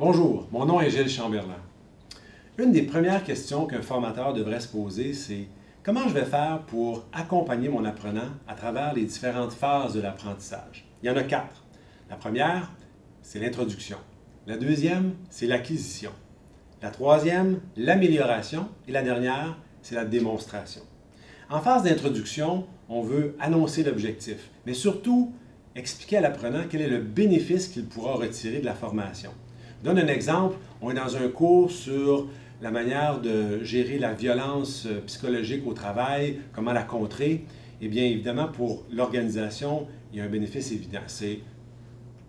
Bonjour, mon nom est Gilles Chamberlain. Une des premières questions qu'un formateur devrait se poser, c'est comment je vais faire pour accompagner mon apprenant à travers les différentes phases de l'apprentissage? Il y en a 4. La première, c'est l'introduction. La deuxième, c'est l'acquisition. La troisième, l'amélioration. Et la dernière, c'est la démonstration. En phase d'introduction, on veut annoncer l'objectif, mais surtout expliquer à l'apprenant quel est le bénéfice qu'il pourra retirer de la formation. Je donne un exemple, on est dans un cours sur la manière de gérer la violence psychologique au travail, comment la contrer. Eh bien, évidemment, pour l'organisation, il y a un bénéfice évident, c'est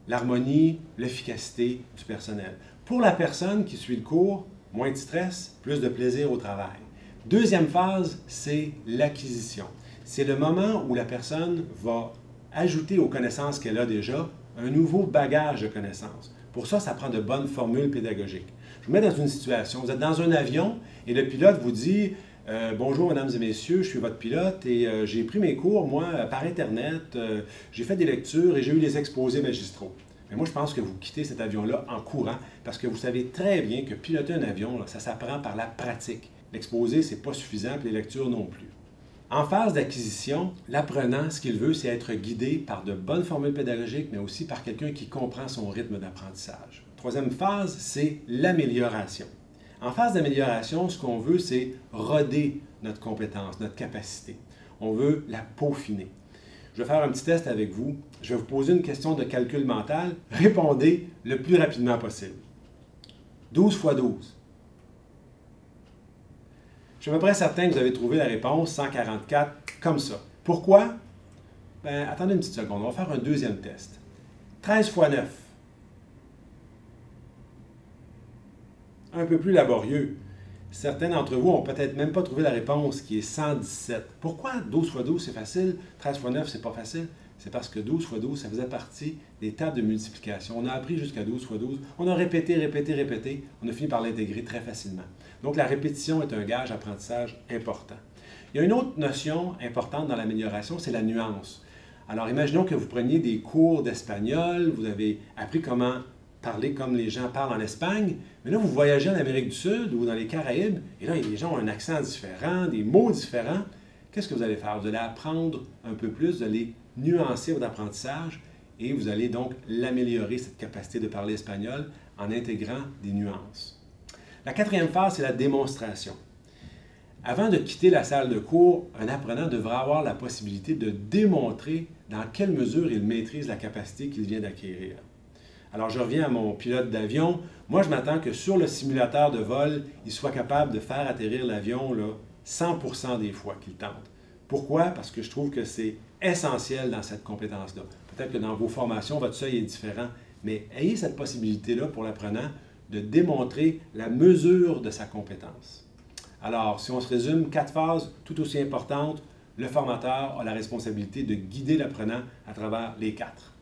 l'harmonie, l'efficacité du personnel. Pour la personne qui suit le cours, moins de stress, plus de plaisir au travail. Deuxième phase, c'est l'acquisition. C'est le moment où la personne va ajouter aux connaissances qu'elle a déjà un nouveau bagage de connaissances. Pour ça, ça prend de bonnes formules pédagogiques. Je vous mets dans une situation, vous êtes dans un avion et le pilote vous dit « Bonjour, mesdames et messieurs, je suis votre pilote et j'ai pris mes cours, moi, par Internet, j'ai fait des lectures et j'ai eu des exposés magistraux. » Mais moi, je pense que vous quittez cet avion-là en courant parce que vous savez très bien que piloter un avion, ça s'apprend par la pratique. L'exposé, ce n'est pas suffisant, puis les lectures non plus. En phase d'acquisition, l'apprenant, ce qu'il veut, c'est être guidé par de bonnes formules pédagogiques, mais aussi par quelqu'un qui comprend son rythme d'apprentissage. Troisième phase, c'est l'amélioration. En phase d'amélioration, ce qu'on veut, c'est roder notre compétence, notre capacité. On veut la peaufiner. Je vais faire un petit test avec vous. Je vais vous poser une question de calcul mental. Répondez le plus rapidement possible. 12 fois 12. Je suis à peu près certain que vous avez trouvé la réponse 144 comme ça. Pourquoi? Bien, attendez une petite seconde, on va faire un deuxième test. 13 fois 9. Un peu plus laborieux. Certains d'entre vous n'ont peut-être même pas trouvé la réponse qui est 117. Pourquoi 12 fois 12 c'est facile, 13 fois 9 c'est pas facile? C'est parce que 12 fois 12 ça faisait partie des tables de multiplication. On a appris jusqu'à 12 fois 12. On a répété, répété, répété. On a fini par l'intégrer très facilement. Donc la répétition est un gage d'apprentissage important. Il y a une autre notion importante dans l'amélioration, c'est la nuance. Alors imaginons que vous preniez des cours d'espagnol, vous avez appris comment parler comme les gens parlent en Espagne, mais là, vous voyagez en Amérique du Sud ou dans les Caraïbes, et là, les gens ont un accent différent, des mots différents. Qu'est-ce que vous allez faire? Vous allez apprendre un peu plus, vous allez nuancer votre apprentissage, et vous allez donc l'améliorer, cette capacité de parler espagnol, en intégrant des nuances. La quatrième phase, c'est la démonstration. Avant de quitter la salle de cours, un apprenant devra avoir la possibilité de démontrer dans quelle mesure il maîtrise la capacité qu'il vient d'acquérir. Alors, je reviens à mon pilote d'avion. Moi, je m'attends que sur le simulateur de vol, il soit capable de faire atterrir l'avion 100% des fois qu'il tente. Pourquoi? Parce que je trouve que c'est essentiel dans cette compétence-là. Peut-être que dans vos formations, votre seuil est différent, mais ayez cette possibilité-là pour l'apprenant de démontrer la mesure de sa compétence. Alors, si on se résume, 4 phases tout aussi importantes, le formateur a la responsabilité de guider l'apprenant à travers les 4.